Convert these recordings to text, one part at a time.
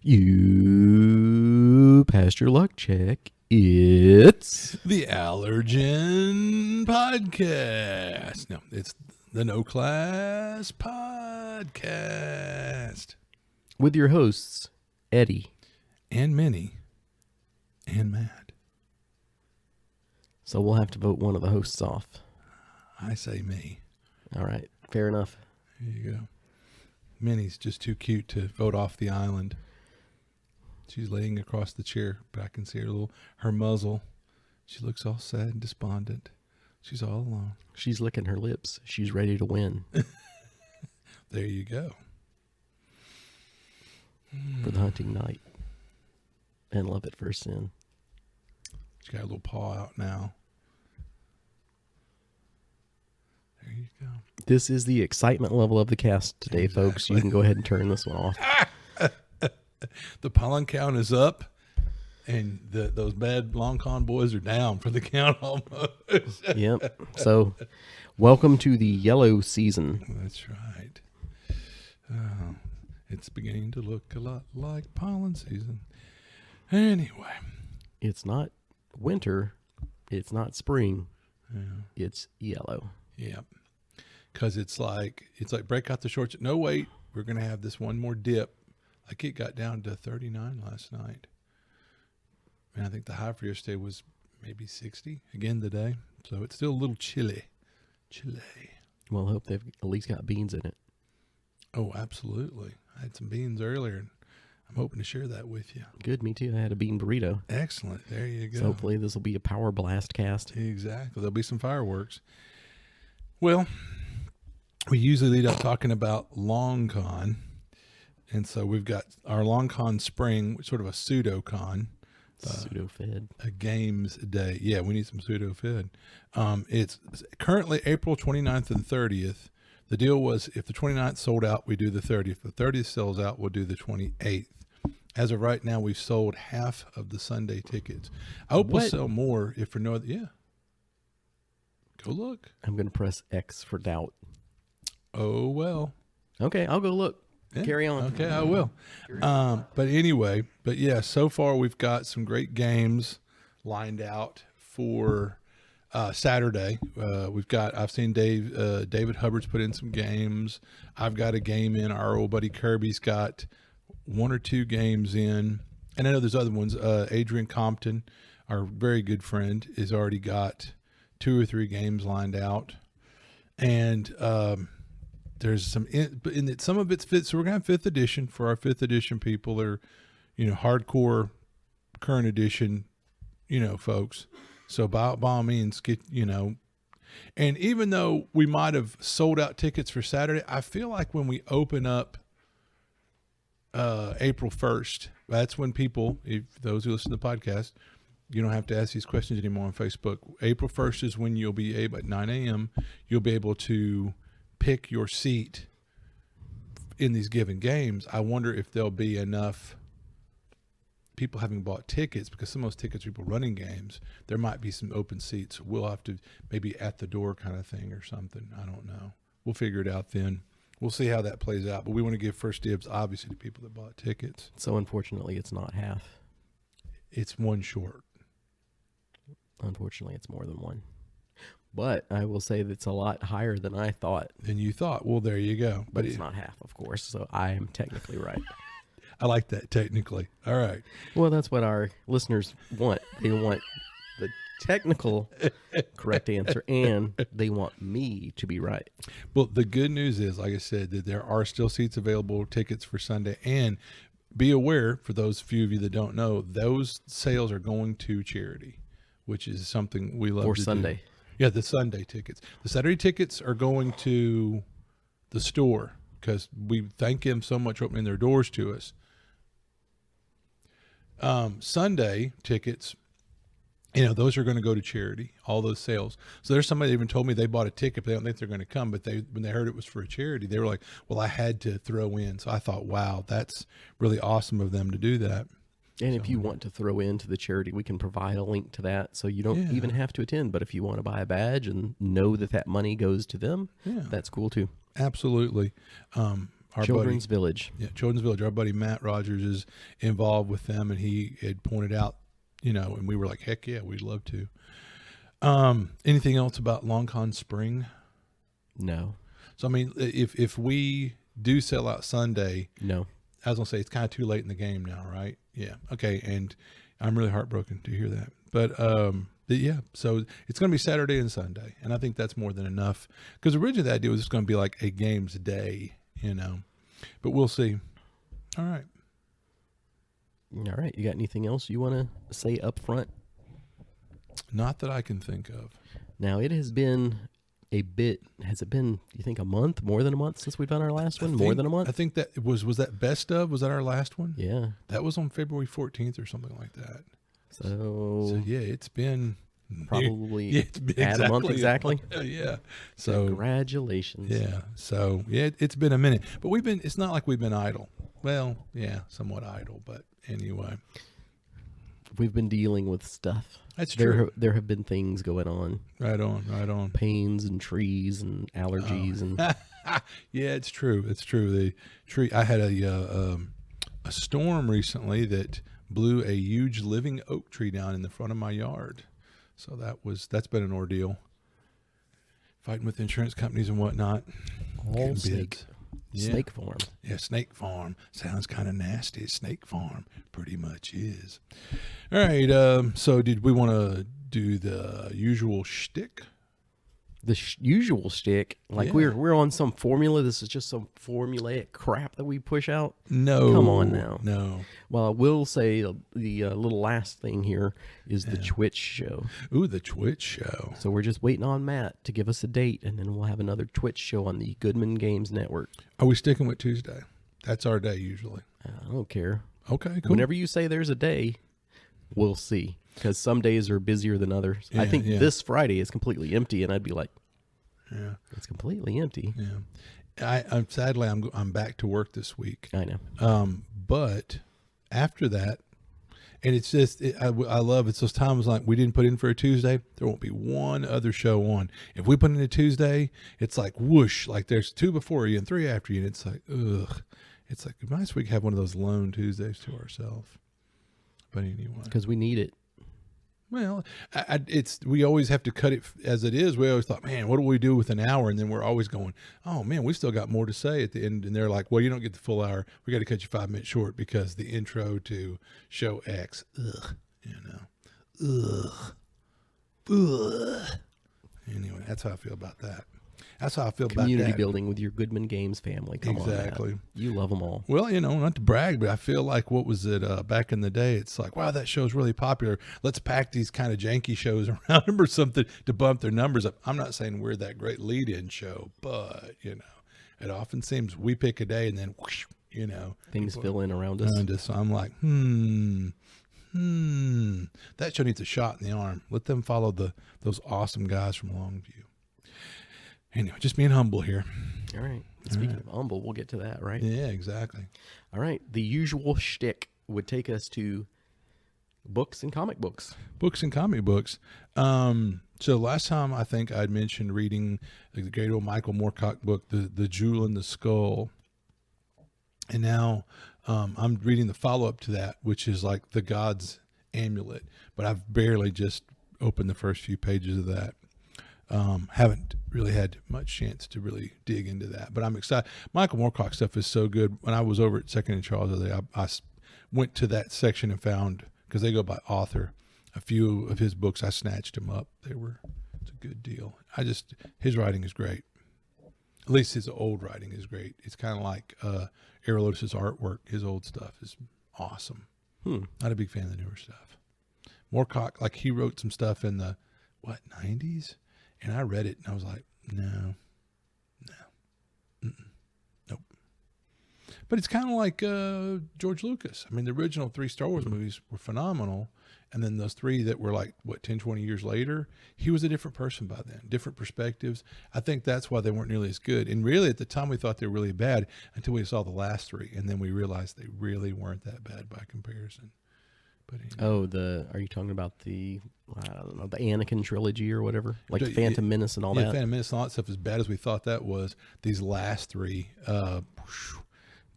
You passed your luck check. It's The Allergen Podcast. No, it's the No Class Podcast. with your hosts, Eddie. And Minnie. And Matt. So we'll have to vote one of the hosts off. I say me. All right. Fair enough. There you go. Minnie's just too cute to vote off the island. She's laying across the chair, but I can see her muzzle. She looks all sad and despondent. She's all alone. She's licking her lips. She's ready to win There you go. for the hunting night. And love at first sin. She's got a little paw out now. There you go. This is the excitement level of the cast today, folks. You can go ahead and turn this one off. The pollen count is up, and those bad long con boys are down for the count almost. Yep. So, welcome to the yellow season. That's right. It's beginning to look a lot like pollen season. Anyway. It's not winter. It's not spring. Yeah. It's yellow. Yeah. Because it's like break out the shorts. No, wait. We're going to have this one more dip. Like it got down to 39 last night. And I think the high for yesterday was maybe 60 again today. So it's still a little chilly. Well, I hope they've at least got beans in it. Oh, absolutely. I had some beans earlier, and I'm hoping to share that with you. Good, me too. I had a bean burrito. Excellent. There you go. So hopefully this will be a power blast cast. Exactly. There'll be some fireworks. Well, we usually lead up talking about long con. And so we've got our long con spring, sort of a pseudo con. Pseudo-fed. A games day. Yeah, we need some pseudo-fed. It's currently April 29th and 30th. The deal was if the 29th sold out, we do the 30th. If the 30th sells out, we'll do the 28th. As of right now, we've sold half of the Sunday tickets. I hope we'll sell more if for no other. Yeah. Go look. I'm going to press X for doubt. Oh, well. Okay, I'll go look. Yeah. Carry on. Okay, I will. But anyway, yeah, so far we've got some great games lined out for Saturday. I've seen David Hubbard's put in some games. I've got a game in. Our old buddy Kirby's got one or two games in. And I know there's other ones. Adrian Compton, our very good friend, has already got 2 or 3 games lined out. And there's some some of it's fit. So we're gonna have 5th edition for our 5th edition people. They're, hardcore current edition, folks. So by all means, get, and even though we might have sold out tickets for Saturday, I feel like when we open up April 1st, that's when people, if those who listen to the podcast, you don't have to ask these questions anymore on Facebook. April 1st is when you'll be able, at 9 a.m., you'll be able to pick your seat in these given games. I wonder if there'll be enough people having bought tickets, because some of those tickets are people running games. There might be some open seats. We'll have to maybe at the door kind of thing or something. I don't know. We'll figure it out then. We'll see how that plays out. But we want to give first dibs, obviously, to people that bought tickets. So unfortunately, it's not half. It's one short. Unfortunately, it's more than one. But I will say that's a lot higher than I thought. Than you thought. Well, there you go. But it's not half, of course. So I am technically right. I like that, technically. All right. Well, that's what our listeners want. They want the technical correct answer, and they want me to be right. Well, the good news is, like I said, that there are still seats available, tickets for Sunday. And be aware, for those few of you that don't know, those sales are going to charity, which is something we love for to Sunday. do. Yeah, the Sunday tickets. The Saturday tickets are going to the store because we thank them so much for opening their doors to us. Sunday tickets, those are going to go to charity, all those sales. So there's somebody that even told me they bought a ticket, but they don't think they're going to come. But when they heard it was for a charity, they were like, well, I had to throw in. So I thought, wow, that's really awesome of them to do that. And if you want to throw into the charity, we can provide a link to that, so you don't even have to attend. But if you want to buy a badge and know that money goes to them, that's cool too. Absolutely. our Children's buddy, Village. yeah, Children's Village. Our buddy Matt Rogers is involved with them, and he had pointed out, and we were like, heck yeah, we'd love to. Anything else about Long Con Spring? No. So I mean, if we do sell out Sunday, No. I was gonna say it's kind of too late in the game now, right? Yeah. Okay. And I'm really heartbroken to hear that. But yeah, so it's gonna be Saturday and Sunday, and I think that's more than enough. Because originally the idea was it's gonna be like a games day, but we'll see. All right. All right. You got anything else you want to say up front? Not that I can think of. Now, it has been a bit. Has it been, you think, a month? More than a month since we've done our last one? More than a month? I think that was that best of? Was that our last one? Yeah. That was on February 14th or something like that. So yeah, it's been probably it's been at a month exactly. Yeah. So congratulations. Yeah. So yeah, it's been a minute, but it's not like we've been idle. Well, yeah, somewhat idle, but anyway. We've been dealing with stuff. That's true. There have been things going on. Right on. Pains and trees and allergies and yeah, it's true. It's true. The tree. I had a storm recently that blew a huge living oak tree down in the front of my yard. So that's been an ordeal. Fighting with insurance companies and whatnot. All snake. Yeah. Snake farm. Yeah, snake farm. Sounds kind of nasty. Snake farm pretty much is. All right. So did we want to do the usual shtick? The usual shtick, like Yeah. we're on some formula. This is just some formulaic crap that we push out. No. Come on now. No. Well, I will say the little last thing here is the Twitch show. Ooh, the Twitch show. So we're just waiting on Matt to give us a date, and then we'll have another Twitch show on the Goodman Games Network. Are we sticking with Tuesday? That's our day usually. I don't care. Okay, cool. Whenever you say there's a day, we'll see. Because some days are busier than others. I think this Friday is completely empty, and I'd be like, yeah, it's completely empty. Yeah. I'm sadly I'm back to work this week. I know. But after that, and it's just I love it's those times like we didn't put in for a Tuesday. There won't be one other show on. If we put in a Tuesday, it's like whoosh, like there's 2 before you and 3 after you, and it's like ugh. It's like nice we have one of those lone Tuesdays to ourselves. But anyway, Because we need it. well, we always have to cut it as it is. We always thought, man, what do we do with an hour? And then we're always going, oh man, we still got more to say at the end. And they're like, well, you don't get the full hour. We got to cut you 5 minutes short because the intro to show X, ugh. Anyway, that's how I feel about that. That's how I feel about that. Community building with your Goodman Games family. Come on, Exactly. Matt. You love them all. Well, not to brag, but I feel like what was it back in the day? It's like, wow, that show's really popular. Let's pack these kind of janky shows around them or something to bump their numbers up. I'm not saying we're that great lead-in show, but it often seems we pick a day and then whoosh, Things fill in around us. So I'm like, that show needs a shot in the arm. Let them follow those awesome guys from Longview. Anyway, just being humble here. All right. Speaking of humble, we'll get to that, right? Yeah, exactly. All right. The usual shtick would take us to books and comic books. Books and comic books. So last time I think I'd mentioned reading the great old Michael Moorcock book, The Jewel in the Skull. And now I'm reading the follow-up to that, which is like The God's Amulet. But I've barely just opened the first few pages of that. Haven't really had much chance to really dig into that, but I'm excited. Michael Moorcock stuff is so good. When I was over at Second and Charles the other day, I went to that section and found, because they go by author, a few of his books. I snatched them up. It's a good deal. His writing is great. At least his old writing is great. It's kind of like Aerolus's artwork. His old stuff is awesome. Not a big fan of the newer stuff. Moorcock, like he wrote some stuff in the 90s. And I read it, and I was like, no, nope. But it's kind of like George Lucas. I mean, the original 3 Star Wars movies were phenomenal. And then those 3 that were like, 10, 20 years later, he was a different person by then, different perspectives. I think that's why they weren't nearly as good. And really, at the time, we thought they were really bad until we saw the last 3. And then we realized they really weren't that bad by comparison. But anyway. Are you talking about the Anakin trilogy or whatever? Like the Phantom Menace and all that? Yeah, Phantom Menace and all that stuff, as bad as we thought that was, these last 3,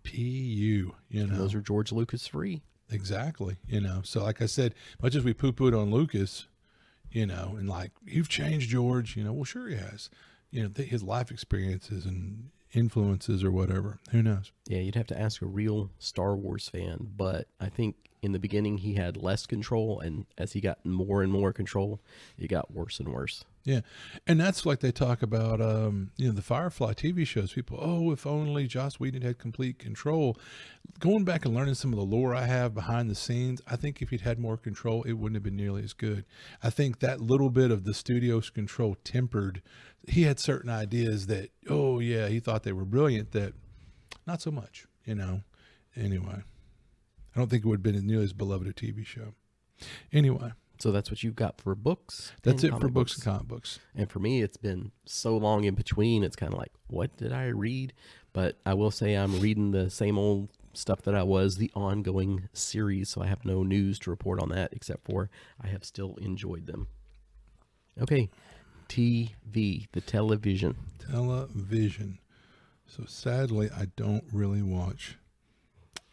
PU, And those are George Lucas free. Exactly. So like I said, much as we poo-pooed on Lucas, and like, you've changed, George, well, sure he has, his life experiences and influences or whatever, who knows? Yeah, you'd have to ask a real Star Wars fan, but I think in the beginning he had less control, and as he got more and more control, it got worse and worse. Yeah. And that's like they talk about, the Firefly TV shows. People, oh, if only Joss Whedon had complete control. Going back and learning some of the lore I have behind the scenes, I think if he'd had more control, it wouldn't have been nearly as good. I think that little bit of the studio's control tempered. He had certain ideas that, oh, yeah, he thought they were brilliant, that not so much, Anyway, I don't think it would have been nearly as beloved a TV show. Anyway. So that's what you've got for books? That's it for books and comic books. And for me, it's been so long in between. It's kind of like, what did I read? But I will say I'm reading the same old stuff that I was, the ongoing series. So I have no news to report on that, except for I have still enjoyed them. Okay. TV, the television. Television. So sadly, I don't really watch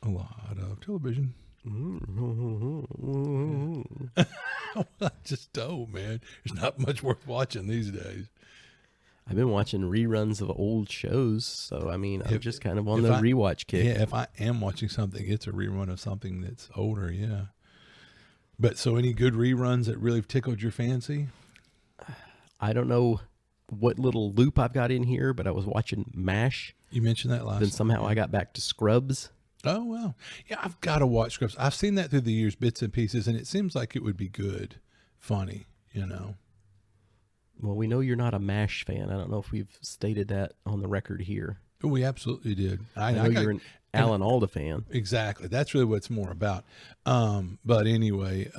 a lot of television. I just don't, man. There's not much worth watching these days. I've been watching reruns of old shows, so I'm just kind of on the rewatch kick. Yeah, if I am watching something, it's a rerun of something that's older, yeah. But so any good reruns that really tickled your fancy? I don't know what little loop I've got in here, but I was watching MASH. You mentioned that last Then somehow I got back to Scrubs. Oh, well. Yeah, I've got to watch Scrubs. I've seen that through the years, bits and pieces, and it seems like it would be good, funny, Well, we know you're not a MASH fan. I don't know if we've stated that on the record here. But we absolutely did. I know you're an Alan Alda fan. Exactly. That's really what it's more about. But anyway,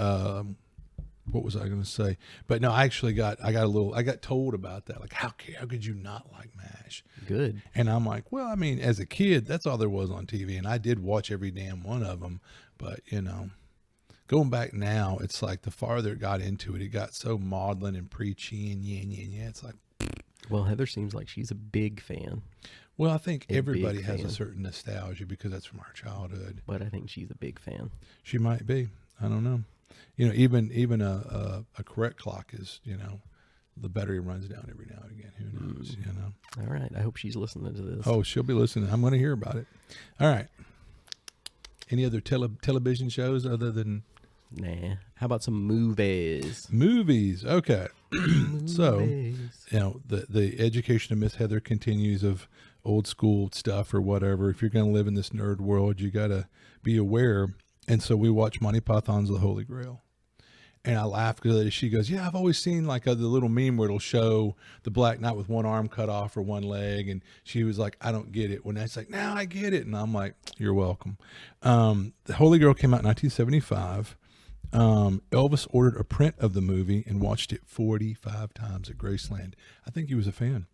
what was I going to say? But no, I got told about that. Like, how could you not like MASH? Good. And I'm like, well, as a kid, that's all there was on TV. And I did watch every damn one of them. But, going back now, it's like the farther it got into it, it got so maudlin and preachy and yeah. It's like, well, Heather seems like she's a big fan. Well, I think everybody has a certain nostalgia because that's from our childhood. But I think she's a big fan. She might be. I don't know. Even a correct clock is, the battery runs down every now and again. Who knows, All right. I hope she's listening to this. Oh, she'll be listening. I'm going to hear about it. All right. Any other television shows other than... Nah. How about some movies? Movies. Okay. Movies. So, the education of Miss Heather continues of old school stuff or whatever. If you're going to live in this nerd world, you got to be aware. And so we watch Monty Python's The Holy Grail. And I laugh because she goes, yeah, I've always seen like the little meme where it'll show the Black Knight with one arm cut off or one leg. And she was like, I don't get it. When that's like, now I get it. And I'm like, you're welcome. The Holy Grail came out in 1975. Elvis ordered a print of the movie and watched it 45 times at Graceland. I think he was a fan.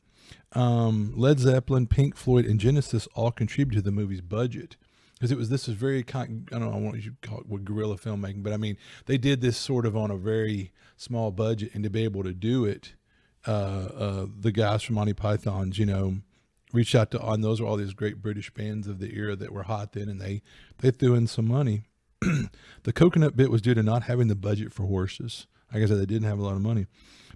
Led Zeppelin, Pink Floyd, and Genesis all contributed to the movie's budget. Because this was very, I don't know, I want you to call it guerrilla filmmaking, but they did this sort of on a very small budget, and to be able to do it, the guys from Monty Python's, reached out to, and those were all these great British bands of the era that were hot then, and they threw in some money. The coconut bit was due to not having the budget for horses. Like I said, they didn't have a lot of money.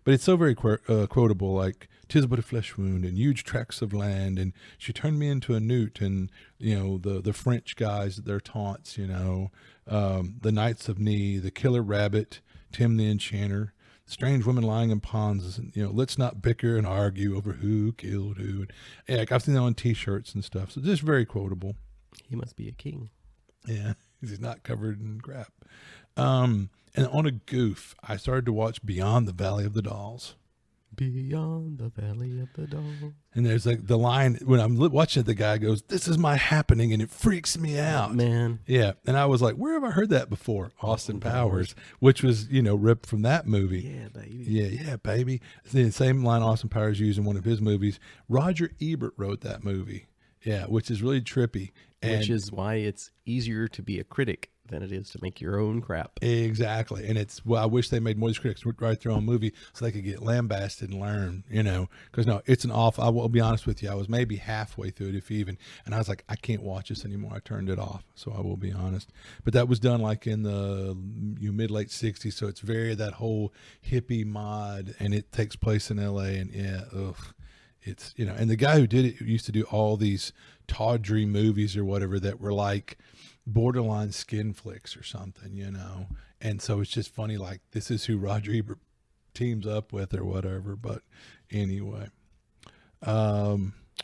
But it's so very quotable, like, 'tis but a flesh wound and huge tracts of land, and she turned me into a newt, and, the French guys, their taunts, the Knights of Ni, the Killer Rabbit, Tim the Enchanter, strange women lying in ponds, let's not bicker and argue over who killed who. And, like, I've seen that on T-shirts and stuff, so just very quotable. He must be a king. Yeah, he's not covered in crap. And on a goof, I started to watch Beyond the Valley of the Dolls. Beyond the Valley of the Dolls. And there's like the line when I'm watching it, the guy goes, "This is my happening," and it freaks me out. Man. Yeah. And I was like, where have I heard that before? Austin Powers, which was, ripped from that movie. Yeah, baby. Yeah, baby. The same line Austin Powers used in one of his movies. Roger Ebert wrote that movie. Yeah, which is really trippy. Which is why it's easier to be a critic Yeah. than it is to make your own crap. Exactly. And I wish they made more of these critics write their own movie so they could get lambasted and learn, because no, it's an awful, I will be honest with you. I was maybe halfway through it, if even, and I was like, I can't watch this anymore. I turned it off. So I will be honest, but that was done like in the mid late 60s. So it's very, that whole hippie mod, and it takes place in LA, and it's, and the guy who did it used to do all these tawdry movies or whatever that were like borderline skin flicks or something, and so it's just funny, like, this is who Roger Ebert teams up with or whatever. But anyway,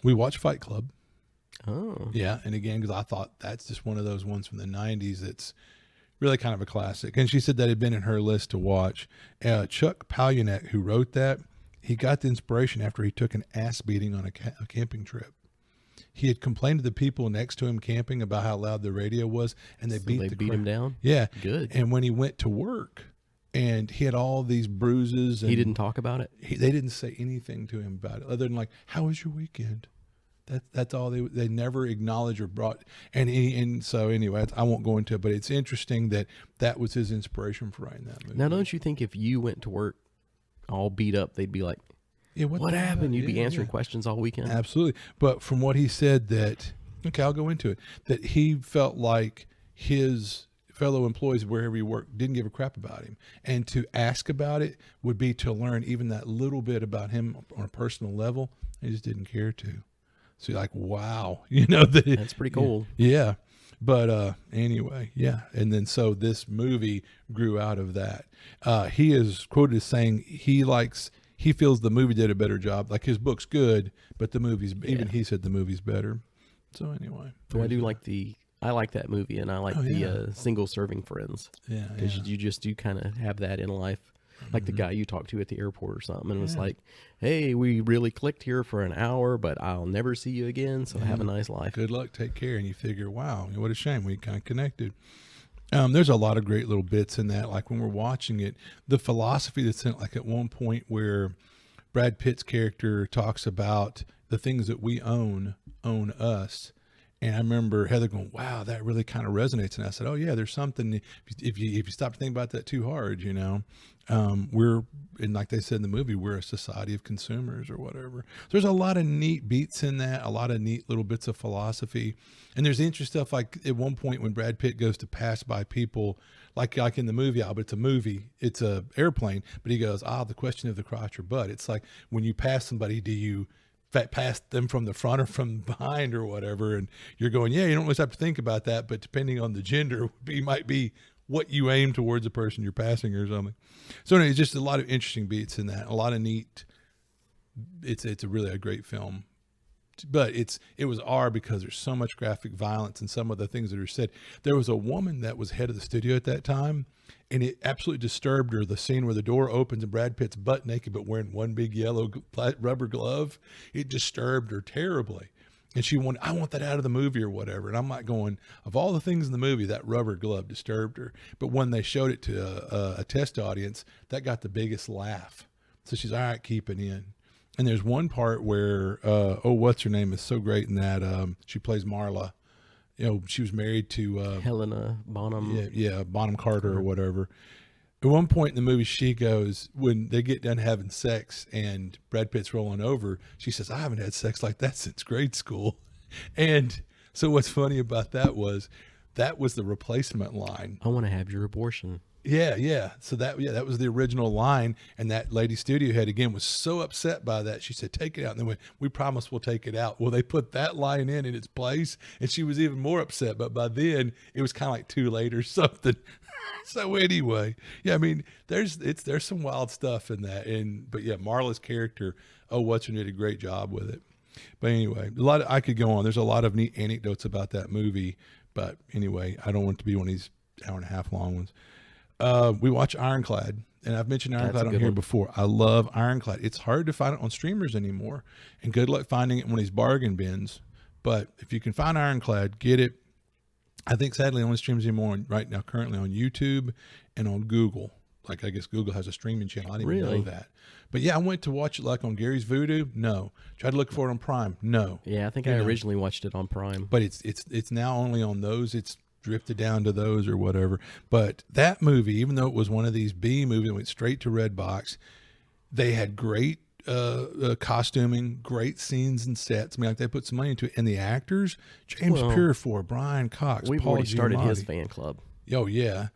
we watched Fight Club. Oh, Yeah, and again, because I thought that's just one of those ones from the 90s that's really kind of a classic, and she said that had been in her list to watch. Chuck Palahniuk, who wrote that, he got the inspiration after he took an ass beating on a camping trip. He had complained to the people next to him camping about how loud the radio was, and they beat him down. Yeah, good. And when he went to work, and he had all these bruises, and he didn't talk about it. They didn't say anything to him about it, other than like, "How was your weekend?" That's all they never acknowledged or brought. And so anyway, I won't go into it, but it's interesting that was his inspiration for writing that movie. Now, don't you think if you went to work all beat up, they'd be like, yeah, what happened? You'd be answering questions all weekend. Absolutely. But from what he said, that, okay, I'll go into it, that he felt like his fellow employees wherever he worked didn't give a crap about him. And to ask about it would be to learn even that little bit about him on a personal level. He just didn't care to. So you're like, wow, That's pretty cool. Yeah. But anyway, yeah. And then so this movie grew out of that. He is quoted as saying he feels the movie did a better job. Like, his book's good, but the movie's, even he said the movie's better. So anyway. So I like that movie, and I like the single serving friends. Yeah. Because you kind of have that in life. Like the guy you talked to at the airport or something, and it was like, hey, we really clicked here for an hour, but I'll never see you again, so have a nice life. Good luck, take care. And you figure, wow, what a shame, we kind of connected. There's a lot of great little bits in that, like when we're watching it, the philosophy that's in it, like at one point where Brad Pitt's character talks about the things that we own us. And I remember Heather going, wow, that really kind of resonates. And I said, oh yeah, there's something, if you stop to think about that too hard, and like they said in the movie, we're a society of consumers or whatever. So there's a lot of neat beats in that, a lot of neat little bits of philosophy. And there's interesting stuff, like at one point when Brad Pitt goes to pass by people, like in the movie, but it's a movie, it's a airplane, but he goes, the question of the crotch or butt. It's like, when you pass somebody, do you pass them from the front or from behind or whatever? And you're going, yeah, you don't always have to think about that, but depending on the gender, might be what you aim towards the person you're passing or something. So anyway, it's just a lot of interesting beats in that, a lot of neat. It's a great film, but it was R because there's so much graphic violence and some of the things that are said. There was a woman that was head of the studio at that time, and it absolutely disturbed her, the scene where the door opens and Brad Pitt's butt naked but wearing one big yellow rubber glove. It disturbed her terribly. And she wanted, I want that out of the movie or whatever. And I'm like going, of all the things in the movie, that rubber glove disturbed her. But when they showed it to a test audience, that got the biggest laugh. So she's, all right, keep it in. And there's one part where, what's her name is so great in that. She plays Marla. She was married to Helena Bonham. Yeah, Bonham Carter or whatever. At one point in the movie, she goes, when they get done having sex and Brad Pitt's rolling over, she says, I haven't had sex like that since grade school. And so what's funny about that was the replacement line. I want to have your abortion. Yeah. So that was the original line. And that lady studio head, again, was so upset by that. She said, take it out. And they went, we promise we'll take it out. Well, they put that line in its place, and she was even more upset. But by then, it was kind of like too late or something. So anyway, yeah, I mean, there's some wild stuff in that. But yeah, Marla's character, Watson did a great job with it. But anyway, I could go on. There's a lot of neat anecdotes about that movie. But anyway, I don't want it to be one of these hour and a half long ones. We watch Ironclad, and I've mentioned Ironclad on here before. I love Ironclad. It's hard to find it on streamers anymore, and good luck finding it in one of these bargain bins. But if you can find Ironclad, get it. I think sadly only streams anymore right now currently on YouTube and on Google. Like, I guess Google has a streaming channel. I didn't even know that. But yeah, I went to watch it like on Gary's Voodoo. No. Tried to look for it on Prime. No. Yeah, I think I originally watched it on Prime. But it's now only on those. It's drifted down to those or whatever. But that movie, even though it was one of these B movies that went straight to Redbox, they had great costuming, great scenes and sets. I mean, like they put some money into it. And the actors, James Purefoy, Brian Cox, we've Paul already started Giamatti. his fan club. Oh, yeah.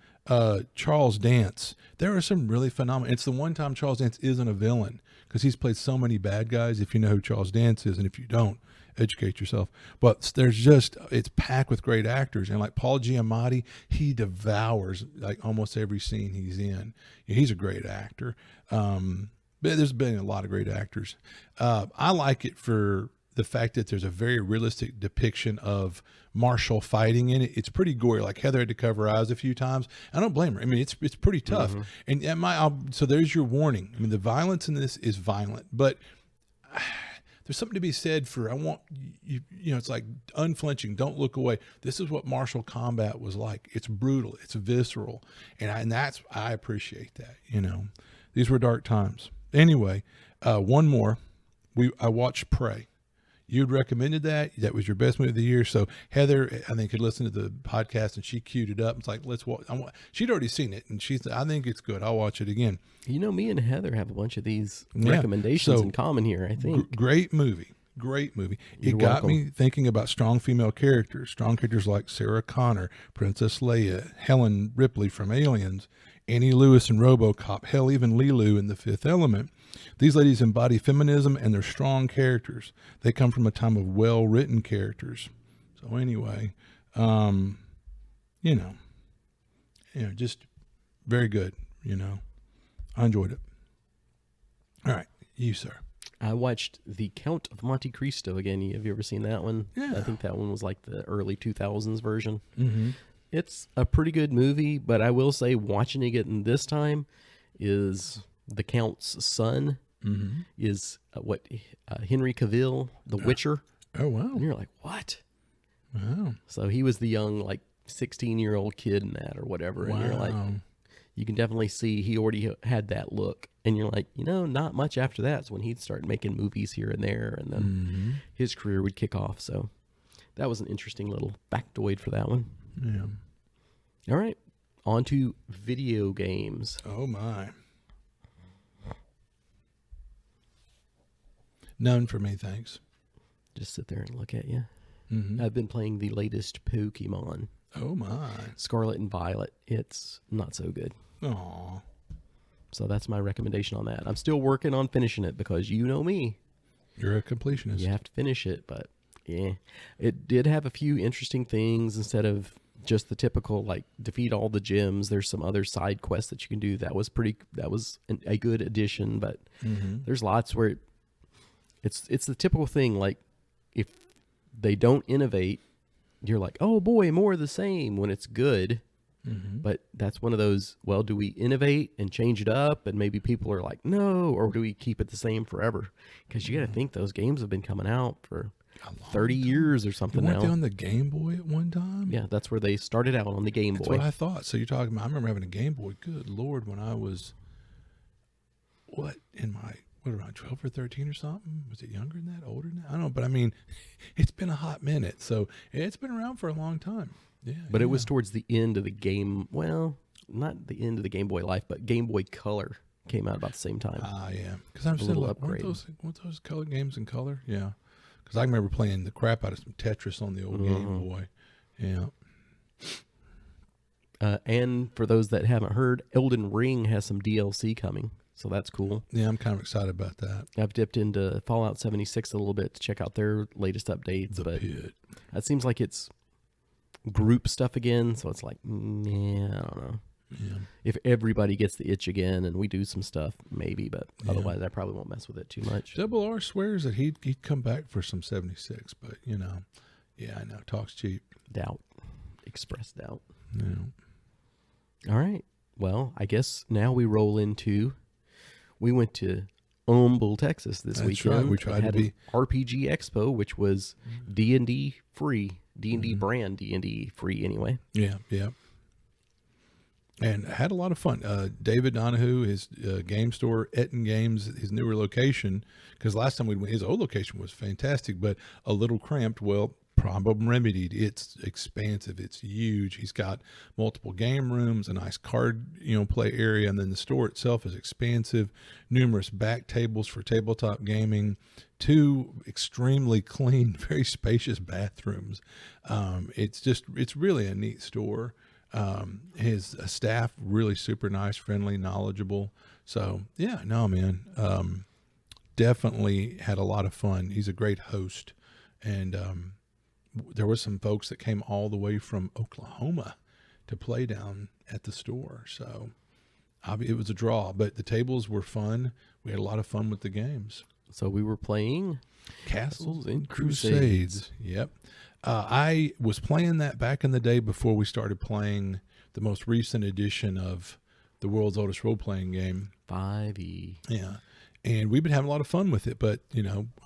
Charles Dance. There are some really phenomenal. It's the one time Charles Dance isn't a villain because he's played so many bad guys. If you know who Charles Dance is, and if you don't, educate yourself. But there's just, it's packed with great actors. And like Paul Giamatti, he devours like almost every scene he's in. He's a great actor. But there's been a lot of great actors. I like it for the fact that there's a very realistic depiction of martial fighting in it. It's pretty gory. Like Heather had to cover her eyes a few times. I don't blame her. I mean, it's pretty tough. Mm-hmm. And so there's your warning. I mean, the violence in this is violent, but there's something to be said for, you know, it's like unflinching, don't look away. This is what martial combat was like. It's brutal. It's visceral. I appreciate that, you know. These were dark times. Anyway, one more. I watched Prey. You'd recommended that. That was your best movie of the year. So Heather, I think, had listened to the podcast and she queued it up. It's like, let's watch. She'd already seen it and she said, I think it's good. I'll watch it again. You know, me and Heather have a bunch of these recommendations in common here, I think. Great movie. Great movie. It got me thinking about strong female characters. Strong characters like Sarah Connor, Princess Leia, Helen Ripley from Aliens, Annie Lewis in RoboCop, hell, even Lilu in The Fifth Element. These ladies embody feminism and they're strong characters. They come from a time of well-written characters. So anyway, just very good, you know. I enjoyed it. All right, you, sir. I watched The Count of Monte Cristo again. Have you ever seen that one? Yeah. I think that one was like the early 2000s version. Mm-hmm. It's a pretty good movie, but I will say watching it again this time is the Count's son is Henry Cavill, The Witcher. Oh, wow. And you're like, what? Wow. So he was the young, like, 16-year-old kid in that or whatever. Wow. And you're like, you can definitely see he already had that look. And you're like, you know, not much after that's when he'd start making movies here and there. And then his career would kick off. So that was an interesting little factoid for that one. Yeah. All right. On to video games. Oh, my. None for me, thanks. Just sit there and look at you. Mm-hmm. I've been playing the latest Pokemon. Oh, my. Scarlet and Violet. It's not so good. Aw. So that's my recommendation on that. I'm still working on finishing it because you know me. You're a completionist. You have to finish it, but yeah. It did have a few interesting things instead of just the typical, like, defeat all the gyms. There's some other side quests that you can do. That was a good addition, but there's lots where it's the typical thing. Like, if they don't innovate, you're like, oh boy, more of the same when it's good. But that's one of those, well, do we innovate and change it up? And maybe people are like, no, or do we keep it the same forever? Because you got to think those games have been coming out for 30 years or something now. Weren't they on the Game Boy at one time? Yeah, that's where they started out on the Game Boy. That's what I thought. So you're talking about, I remember having a Game Boy. Good Lord, when I was, around 12 or 13 or something? Was it younger than that, older than that? I don't know, but I mean, it's been a hot minute. So it's been around for a long time. Yeah. But it was towards the end of the game. Well, not the end of the Game Boy life, but Game Boy Color came out about the same time. Yeah. Because I'm still like, weren't those color games in color? Yeah. Because I remember playing the crap out of some Tetris on the old Game Boy. Yeah. And for those that haven't heard, Elden Ring has some DLC coming. So that's cool. Yeah, I'm kind of excited about that. I've dipped into Fallout 76 a little bit to check out their latest updates. The pit. It seems like it's group stuff again, so it's like, I don't know. Yeah. If everybody gets the itch again and we do some stuff, maybe, but otherwise I probably won't mess with it too much. Double R swears that he'd come back for some 76, but I know, talk's cheap. Doubt. Express doubt. Yeah. All right. Well, I guess now we roll into, we went to Humble, Texas this weekend. Right. We tried to be RPG Expo, which was D&D free. D&D brand D&D free anyway. Yeah. And had a lot of fun. David Donahue, his game store, Ettin Games, his newer location, because last time we went, his old location was fantastic, but a little cramped. Well, problem remedied. It's expansive. It's huge. He's got multiple game rooms, a nice card, play area, and then the store itself is expansive. Numerous back tables for tabletop gaming. 2 extremely clean, very spacious bathrooms. It's really a neat store. His staff really super nice, friendly, knowledgeable. So yeah, no man, definitely had a lot of fun. He's a great host, and there were some folks that came all the way from Oklahoma to play down at the store. So it was a draw, but the tables were fun. We had a lot of fun with the games. So we were playing Castles and Crusades. Yep. I was playing that back in the day before we started playing the most recent edition of the world's oldest role-playing game. 5e. Yeah. And we've been having a lot of fun with it, but,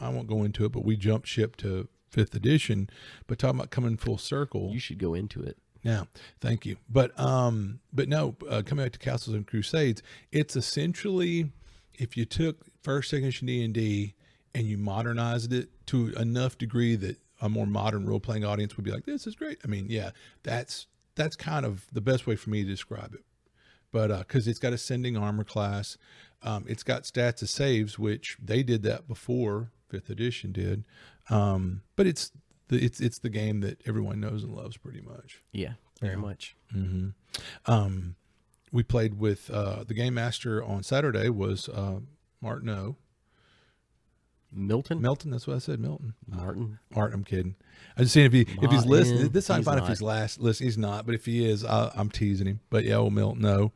I won't go into it, but we jumped ship to 5th edition. But talking about coming full circle. You should go into it. Yeah, thank you. But no, coming back to Castles and Crusades, it's essentially, if you took first, second edition D&D and you modernized it to enough degree that a more modern role-playing audience would be like, this is great. I mean, yeah, that's kind of the best way for me to describe it. But because it's got ascending armor class, it's got stats of saves, which they did that before 5th edition did. But it's the game that everyone knows and loves pretty much. Yeah, very much. Mm-hmm. We played with the game master on Saturday was Martin. Milton, that's what I said. Milton. Martin. I'm kidding. I just saying if he's listening. This time, fine if he's listening. He's not, but if he is, I'm teasing him. But yeah, old Milton. No,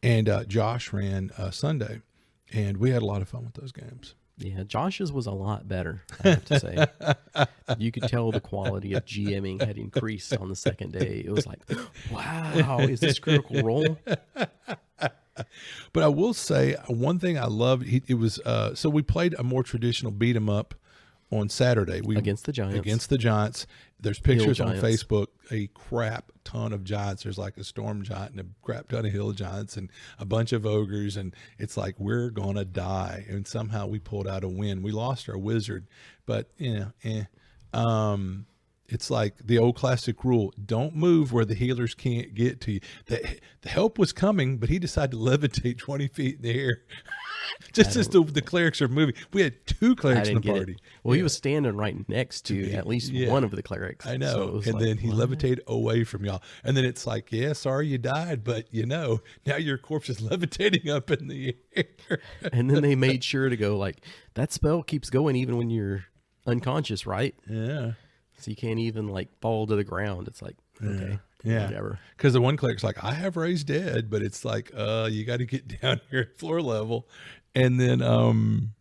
and Josh ran Sunday, and we had a lot of fun with those games. Yeah, Josh's was a lot better, I have to say. You could tell the quality of GMing had increased on the second day. It was like, wow, is this Critical Role? But I will say one thing I loved. It was so we played a more traditional beat 'em up on Saturday. Against the Giants. There's pictures on giants. Facebook. A crap ton of giants. There's like a storm giant and a crap ton of hill giants and a bunch of ogres, and it's like we're gonna die. And somehow we pulled out a win. We lost our wizard, but it's like the old classic rule: don't move where the healers can't get to you. The help was coming, but he decided to levitate 20 feet in the air. Just as the clerics are moving. We had 2 clerics in the party. Well, he was standing right next to at least one of the clerics. I know. So then he levitated away from y'all. And then it's like, yeah, sorry you died, but now your corpse is levitating up in the air. And then they made sure to go like, that spell keeps going even when you're unconscious, right? Yeah. So you can't even like fall to the ground. It's like, okay. Yeah. Whatever. Because the one cleric's like, I have raised dead, but it's like, you got to get down here at floor level. And then I'm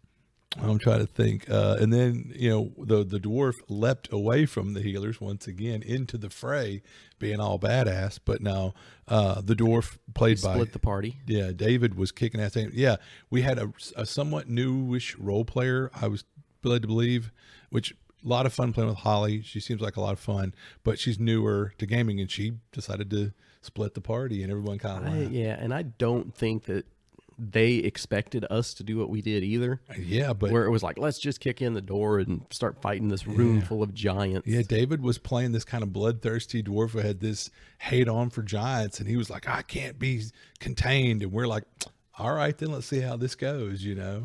trying to think. And then, the dwarf leapt away from the healers once again into the fray, being all badass. But now the dwarf played by... Split the party. Yeah, David was kicking ass. Yeah, we had a somewhat newish role player, I was led to believe, which... A lot of fun playing with Holly. She seems like a lot of fun, but she's newer to gaming, and she decided to split the party, and everyone kind of laughed. Yeah, and I don't think that they expected us to do what we did either. Yeah, but where it was like, let's just kick in the door and start fighting this room full of giants. Yeah, David was playing this kind of bloodthirsty dwarf who had this hate on for giants, and he was like, I can't be contained, and we're like, all right, then let's see how this goes, Yeah,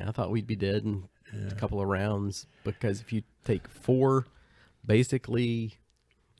I thought we'd be dead in a couple of rounds, because if you take 4 basically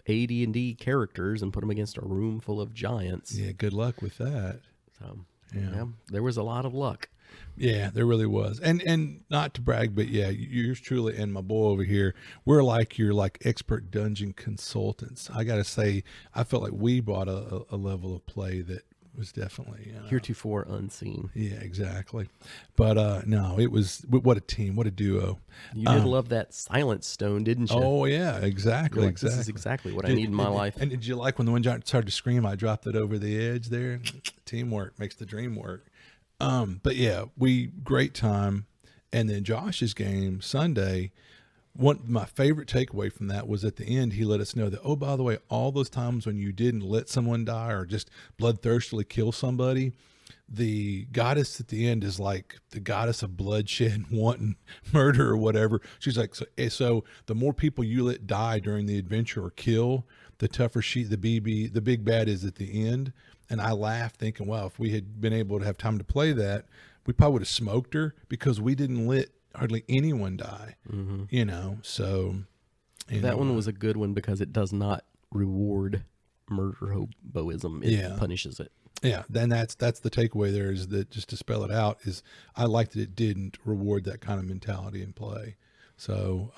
AD&D characters and put them against a room full of giants. Yeah, good luck with that. So, yeah, there was a lot of luck. Yeah, there really was. And not to brag, but yeah, yours truly and my boy over here, we're like your expert dungeon consultants. I got to say, I felt like we brought a level of play that was definitely heretofore unseen. Yeah, exactly. But no, it was, what a team, what a duo. You did love that silence stone, didn't you? Oh yeah, exactly. Like, this is exactly what I need in my life. And did you like when the one giant started to scream, I dropped it over the edge there? Teamwork makes the dream work. But yeah, great time. And then Josh's game Sunday, my favorite takeaway from that was at the end, he let us know that, oh, by the way, all those times when you didn't let someone die or just bloodthirstily kill somebody, the goddess at the end is like the goddess of bloodshed, wanting murder or whatever. She's like, so the more people you let die during the adventure or kill, the tougher the big bad is at the end. And I laughed thinking, wow, if we had been able to have time to play that, we probably would have smoked her, because we didn't let hardly anyone die, so. Anyway. That one was a good one because it does not reward murder hoboism. It punishes it. Yeah, then that's the takeaway there, is that, just to spell it out, is I liked that it didn't reward that kind of mentality in play. So,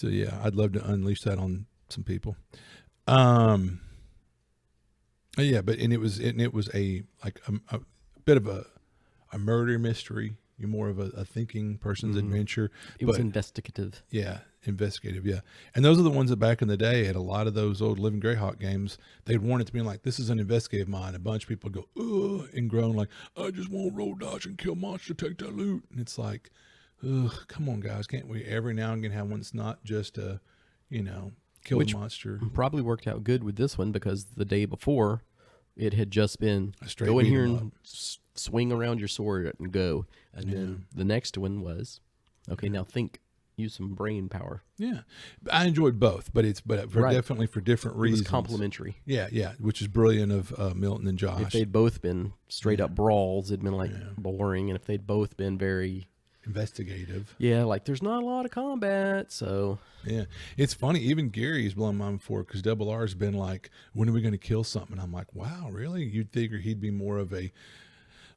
yeah, I'd love to unleash that on some people. Yeah, but it was a like a bit of a murder mystery. You're more of a thinking person's adventure. It was investigative. Yeah, investigative. Yeah, and those are the ones that back in the day had a lot of those old Living Greyhawk games. They'd warn it to be like, this is an investigative mind. A bunch of people go ugh and groan like, I just want to roll dice and kill monster, take that loot. And it's like, ugh, come on, guys, can't we every now and again have one that's not just a, kill a monster? Probably worked out good with this one, because the day before it had just been go in here and swing around your sword and go. And then the next one was, okay, now think, use some brain power. Yeah. I enjoyed both, but definitely for different reasons. It was complementary. Yeah, which is brilliant of Milton and Josh. If they'd both been straight up brawls, it'd been like boring. And if they'd both been very investigative. Yeah, like there's not a lot of combat, so. Yeah. It's funny, even Gary's blown my mind before, because Double R's been like, when are we going to kill something? And I'm like, wow, really? You'd figure he'd be more of a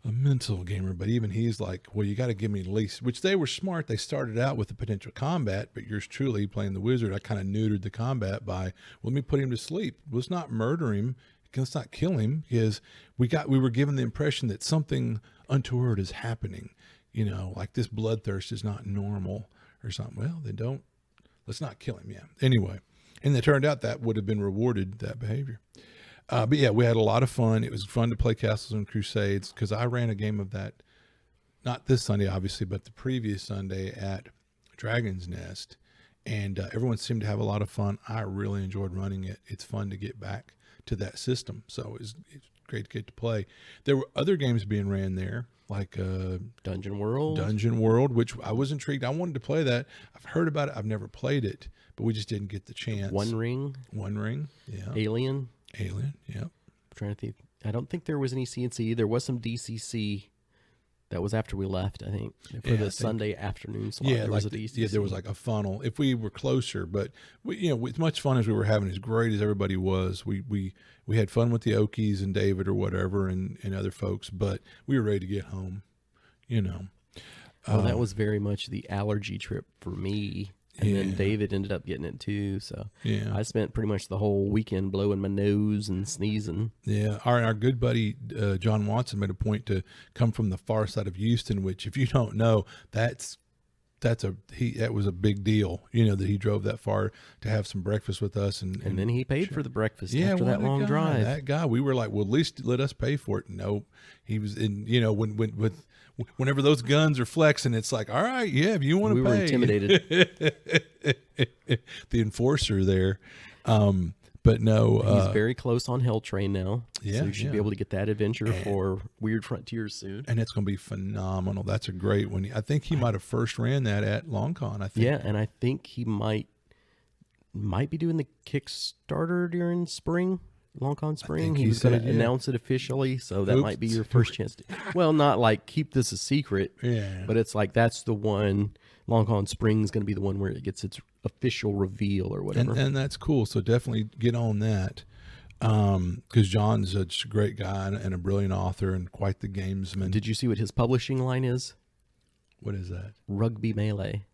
mental gamer, but even he's like, well, you got to give me at least, which they were smart. They started out with the potential combat, but yours truly playing the wizard, I kind of neutered the combat by, well, let me put him to sleep. Let's not murder him. Let's not kill him, because we were given the impression that something untoward is happening. Like this bloodthirst is not normal or something. Well, then let's not kill him. Yeah. Anyway. And it turned out that would have been rewarded, that behavior. But yeah, we had a lot of fun. It was fun to play Castles and Crusades, because I ran a game of that, not this Sunday, obviously, but the previous Sunday at Dragon's Nest. And everyone seemed to have a lot of fun. I really enjoyed running it. It's fun to get back to that system. So it's great to get to play. There were other games being ran there, like Dungeon World, which I was intrigued. I wanted to play that. I've heard about it. I've never played it, but we just didn't get the chance. One Ring, yeah. Alien, yeah. I'm trying to think. I don't think there was any CNC. There was some DCC. That was after we left, I think, for the Sunday afternoon slot. Yeah, there was a DCC. Yeah, there was like a funnel. If we were closer, but as much fun as we were having, as great as everybody was, we had fun with the Okies and David or whatever and other folks, but we were ready to get home. Well, that was very much the allergy trip for me. And then David ended up getting it too. So I spent pretty much the whole weekend blowing my nose and sneezing. Yeah. Our good buddy, John Watson, made a point to come from the far side of Houston, which, if you don't know, that was a big deal, that he drove that far to have some breakfast with us. And then he paid for the breakfast after that long drive. That guy, we were like, well, at least let us pay for it. Nope. He was in, whenever those guns are flexing, it's like, all right, yeah, if you want to pay. We were intimidated. The enforcer there. But no. He's very close on Hell Train now. Yeah. So you should be able to get that adventure for Weird Frontiers soon. And it's going to be phenomenal. That's a great one. I think he might have first ran that at LongCon, I think. Yeah, and I think he might be doing the Kickstarter during spring. LongCon spring. He was going to announce it officially, so that might be your first chance to. Well, not like keep this a secret, but it's like that's the one. LongCon spring is going to be the one where it gets its official reveal or whatever. And that's cool. So definitely get on that, because John's such a great guy and a brilliant author and quite the gamesman. Did you see what his publishing line is? What is that? Rugby Melee.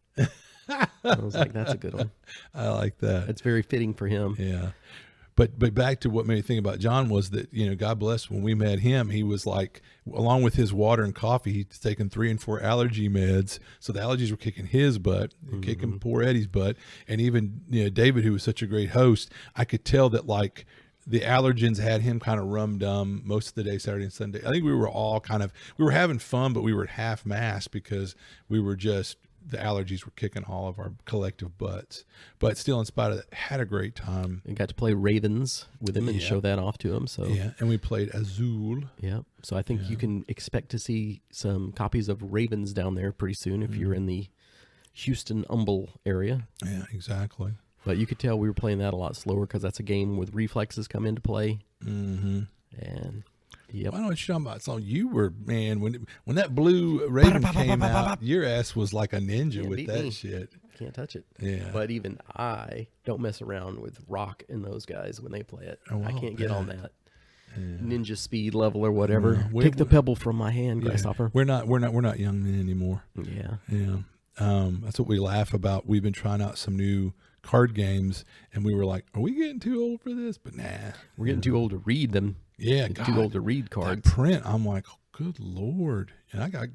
I was like, that's a good one. I like that. It's very fitting for him. Yeah. But back to what made me think about John was that, God bless, when we met him, he was like, along with his water and coffee, he's taken 3 and 4 allergy meds. So the allergies were kicking his butt, kicking poor Eddie's butt. And even, David, who was such a great host, I could tell that like the allergens had him kind of rum-dum most of the day, Saturday and Sunday. I think we were all we were having fun, but we were at half mast because we were just the allergies were kicking all of our collective butts. But still, in spite of that, had a great time. And got to play Ravens with him and show that off to him. So yeah, and we played Azul. Yeah, so I think you can expect to see some copies of Ravens down there pretty soon if you're in the Houston-Humble area. Yeah, exactly. But you could tell we were playing that a lot slower because that's a game with reflexes come into play. Mm-hmm. And yep. I know what you're talking about. So you were, man, when that blue Raven came out, your ass was like a ninja with that shit. Can't touch it. Yeah. But even I don't mess around with Rock and those guys when they play it. I can't get on that ninja speed level or whatever. Take the pebble from my hand, Grasshopper. We're not young men anymore. Yeah. Yeah. That's what we laugh about. We've been trying out some new card games, and we were like, "Are we getting too old for this?" But nah, we're getting too old to read them. Yeah, too old to read cards. That print, I'm like, oh, good Lord. And I got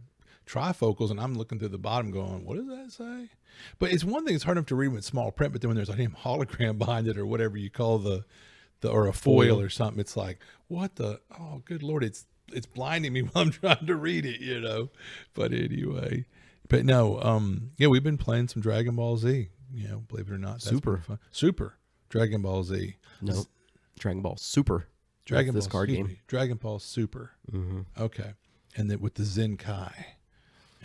trifocals, and I'm looking through the bottom, going, "What does that say?" But it's one thing; it's hard enough to read with small print. But then when there's a damn hologram behind it, or whatever you call the or a foil or something, it's like, what the? Oh, good Lord! It's blinding me while I'm trying to read it, you know. But anyway. But no, we've been playing some Dragon Ball Z. You know, believe it or not, that's fun. Super Dragon Ball Z. No, Dragon Ball Super. Dragon this Ball, card game. Dragon Ball Super. Mm-hmm. Okay, and then with the Zenkai.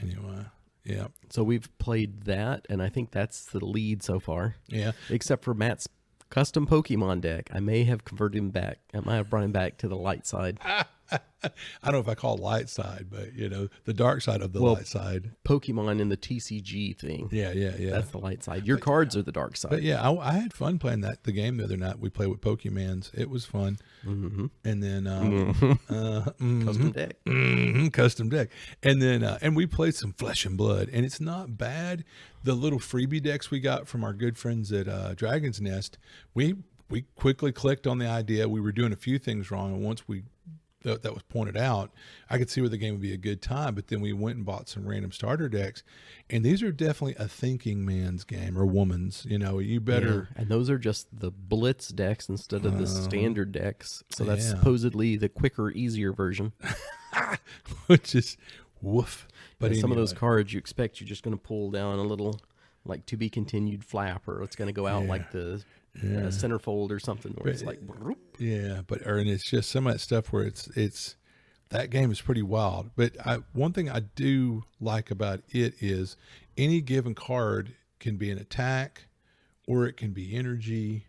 Anyway, yeah. So we've played that, and I think that's the lead so far. Yeah. Except for Matt's custom Pokemon deck. I may have converted him back. I might have brought him back to the light side. I don't know if I call it light side, but you know, the dark side of the light side. Pokemon in the TCG thing. Yeah. That's the light side. Your cards are the dark side. But yeah, I had fun playing the game the other night. We played with Pokemans. It was fun. Mm-hmm. And then custom deck. Mm-hmm, custom deck. And then and we played some Flesh and Blood, and it's not bad. The little freebie decks we got from our good friends at Dragon's Nest, we quickly clicked on the idea. We were doing a few things wrong, and once that was pointed out, I could see where the game would be a good time. But then we went and bought some random starter decks, and these are definitely a thinking man's game or woman's. You know, you better. Yeah, and those are just the blitz decks instead of the standard decks. So that's supposedly the quicker, easier version. Which is woof. But anyway. Some of those cards you expect you're just going to pull down a little, like to be continued flap, or it's going to go out like the. Centerfold or something where it's like and it's just some of that stuff where it's that game is pretty wild. But one thing I do like about it is any given card can be an attack or it can be energy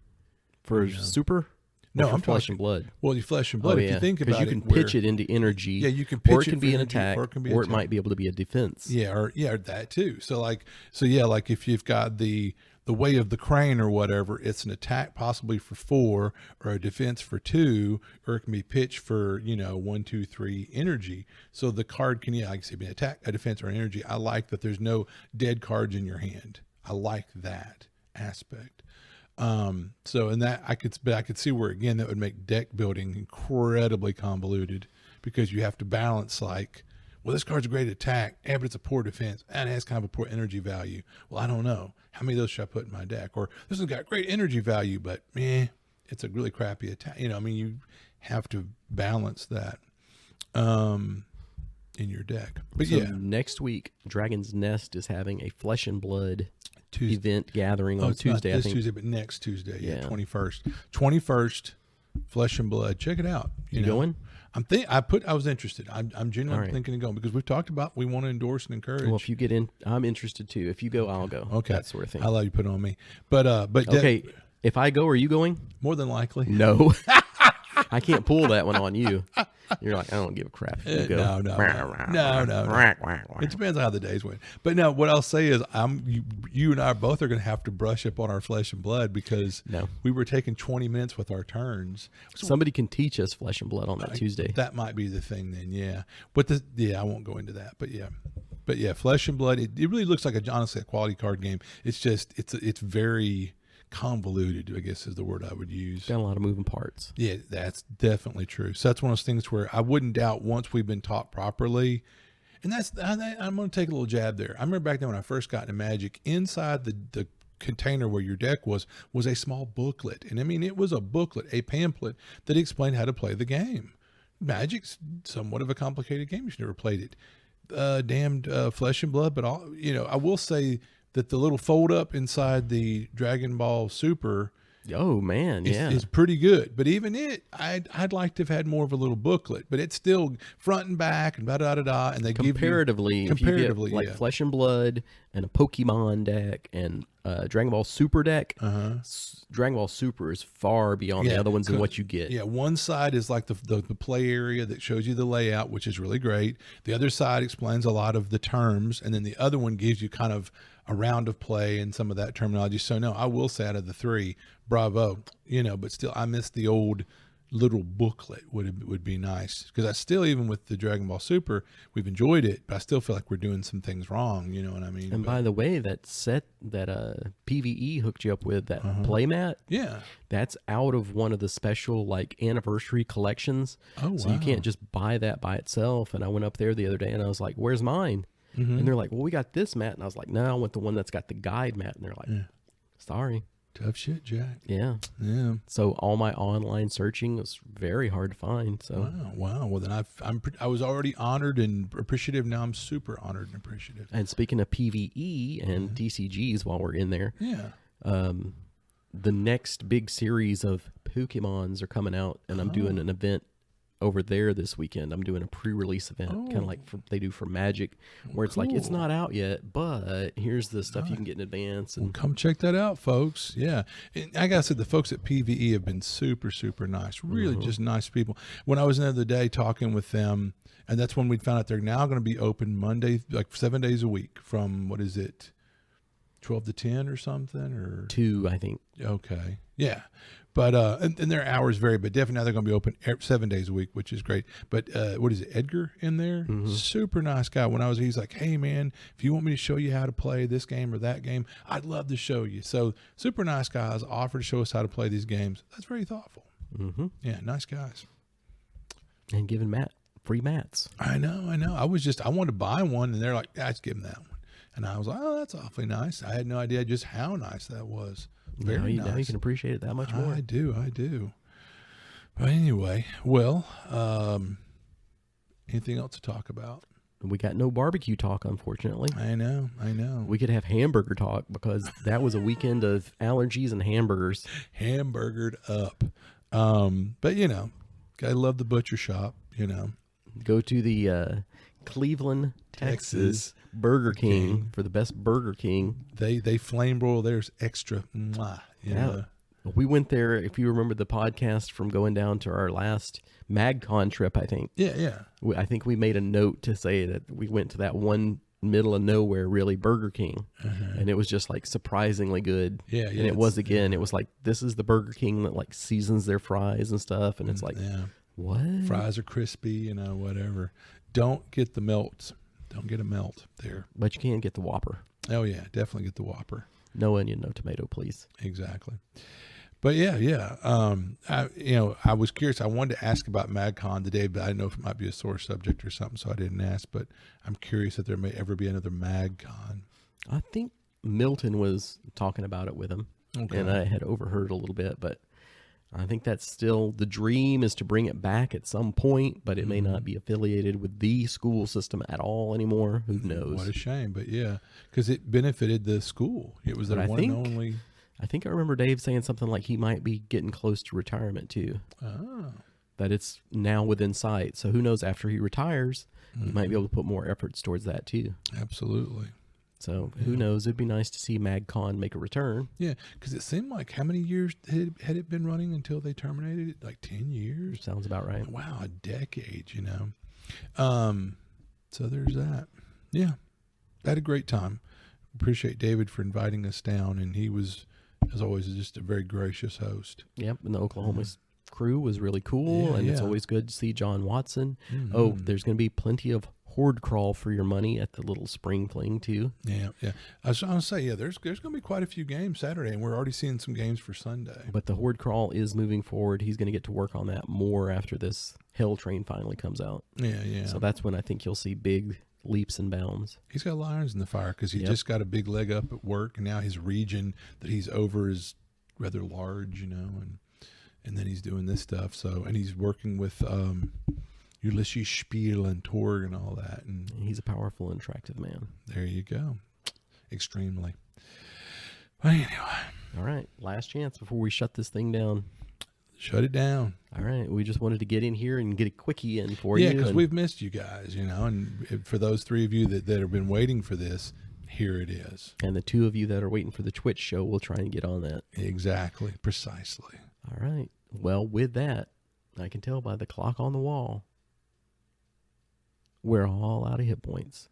for super. No, I'm Flesh and Blood. Well, you Flesh and Blood. If you think about it, you can pitch it into energy. Yeah, you can pitch or it can be an attack, or it might be able to be a defense. Yeah, or that too. So like if you've got the way of the crane or whatever, it's an attack possibly for 4 or a defense for 2, or it can be pitched for 1, 2, 3 energy. So the card can like I say be an attack, a defense, or an energy. I like that there's no dead cards in your hand. I like that aspect. So in that I could see where again that would make deck building incredibly convoluted because you have to balance like, well, this card's a great attack, but it's a poor defense, and it has kind of a poor energy value. Well, I don't know. How many of those should I put in my deck? Or this has got great energy value, but it's a really crappy attack. You have to balance that in your deck. But so next week, Dragon's Nest is having a Flesh and Blood event gathering on Tuesday. Not this Tuesday, but next Tuesday. Yeah, 21st. 21st, Flesh and Blood. Check it out. You going? I was interested. I'm genuinely thinking of going because we've talked about we want to endorse and encourage. Well, if you get in, I'm interested too. If you go, I'll go. Okay, that sort of thing. I'll let you put it on me. But okay. If I go, are you going? More than likely. No. I can't pull that one on you. You're like, I don't give a crap. You go. No. It depends on how the days went. But no, what I'll say is you and I both are going to have to brush up on our Flesh and Blood because we were taking 20 minutes with our turns. Somebody can teach us Flesh and Blood on that Tuesday. That might be the thing then, yeah. But I won't go into that. But yeah, Flesh and Blood, it really looks like honestly a quality card game. It's just, it's very convoluted, I guess is the word I would use. Got a lot of moving parts. Yeah, that's definitely true. So that's one of those things where I wouldn't doubt once we've been taught properly. And I'm going to take a little jab there. I remember back then when I first got into Magic, inside the container where your deck was a small booklet. And I mean, it was a booklet, a pamphlet that explained how to play the game. Magic's somewhat of a complicated game if you've never played it. damned Flesh and Blood, but I will say that the little fold up inside the Dragon Ball Super Oh man, yeah. is pretty good. But even I'd like to have had more of a little booklet. But it's still front and back and da da da da. And they comparatively, give you if you get like Flesh and Blood and a Pokemon deck and Dragon Ball Super deck, Dragon Ball Super is far beyond the other ones in what you get. Yeah, one side is like the play area that shows you the layout, which is really great. The other side explains a lot of the terms, and then the other one gives you kind of a round of play and some of that terminology. So no, I will say out of the three, bravo. But still, I miss the old little booklet. Would be nice, because I still, even with the Dragon Ball Super, we've enjoyed it, but I still feel like we're doing some things wrong. You know what I mean? And by the way, that set that PVE hooked you up with, that playmat, that's out of one of the special like anniversary collections. Oh, wow. So you can't just buy that by itself. And I went up there the other day and I was like, "Where's mine?" And they're like, "Well, we got this mat." And I was like, "No, I want the one that's got the guide mat." And they're like, "Sorry." Tough shit, Jack. Yeah. So all my online searching was very hard to find. So wow. Well, then I was already honored and appreciative. Now I'm super honored and appreciative. And speaking of PVE and TCGs, while we're in there, the next big series of Pokemons are coming out, and I'm doing an event over there this weekend. I'm doing a pre-release event, kind of like they do for Magic, where it's like, it's not out yet, but here's the stuff you can get in advance. And come check that out, folks. Yeah. And like I said, the folks at PVE have been super, super nice. Really just nice people. When I was the other day talking with them, and that's when we found out they're now going to be open Monday, like 7 days a week from, 12 to 10 or something? Or 2, I think. Okay. Yeah. But and their hours vary, but definitely now they're going to be open 7 days a week, which is great. But what is it, Edgar in there? Super nice guy. When he's like, "Hey man, if you want me to show you how to play this game or that game, I'd love to show you." So super nice guys offer to show us how to play these games. That's very thoughtful. Yeah, nice guys. And giving free mats. I know. I wanted to buy one, and they're like, "Let's give them that one." And I was like, "Oh, that's awfully nice." I had no idea just how nice that was. Very nice. Now you can appreciate it that much more. I do. But anyway, well, anything else to talk about? We got no barbecue talk, unfortunately. I know. We could have hamburger talk, because that was a weekend of allergies and hamburgers. Hamburgered up. But gotta love the butcher shop, Go to the Cleveland, Texas Burger King for the best Burger King. They flame broil theirs extra. Mwah, yeah. We went there, if you remember the podcast from going down to our last MagCon trip, I think. Yeah. I think we made a note to say that we went to that one middle of nowhere, really, Burger King. And it was just like surprisingly good. Yeah. And it was, again, it was like, this is the Burger King that like seasons their fries and stuff. And it's like, what? Fries are crispy, whatever. Don't get the melts. Don't get a melt there. But you can get the Whopper. Oh, yeah. Definitely get the Whopper. No onion, no tomato, please. Exactly. But yeah. I was curious. I wanted to ask about MagCon today, but I didn't know if it might be a sore subject or something, so I didn't ask. But I'm curious if there may ever be another MagCon. I think Milton was talking about it with him. Okay. And I had overheard a little bit, but I think that's still the dream, is to bring it back at some point, but it may not be affiliated with the school system at all anymore. Who knows? What a shame. But yeah, because it benefited the school. It was their one and only. I think I remember Dave saying something like he might be getting close to retirement too. Oh. That it's now within sight. So who knows, after he retires, he might be able to put more efforts towards that too. Absolutely. So who knows? It'd be nice to see MagCon make a return. Yeah, because it seemed like, how many years had it been running until they terminated it? Like 10 years? Sounds about right. Wow, a decade, So there's that. Yeah, had a great time. Appreciate David for inviting us down, and he was, as always, just a very gracious host. Yep, and the Oklahoma crew was really cool, and it's always good to see John Watson. Oh, there's going to be plenty of horde crawl for your money at the little spring fling too. Yeah. I was going to say, there's going to be quite a few games Saturday, and we're already seeing some games for Sunday. But the horde crawl is moving forward. He's going to get to work on that more after this Hell Train finally comes out. Yeah. So that's when I think you'll see big leaps and bounds. He's got a lot of irons in the fire, because he just got a big leg up at work, and now his region that he's over is rather large, and then he's doing this stuff. So, and he's working with Ulysses Spiel and Torg and all that. And He's a powerful and attractive man. there you go. Extremely. But anyway, All right, last chance before we shut this thing down. shut it down. All right, we just wanted to get in here and get a quickie in for Yeah, you. because and- we've missed you guys, and for those 3 of you that have been waiting for this, here it is. And the 2 of you that are waiting for the Twitch show, we'll try and get on that. Exactly. Precisely. All right. Well, with that, I can tell by the clock on the wall, we're all out of hit points.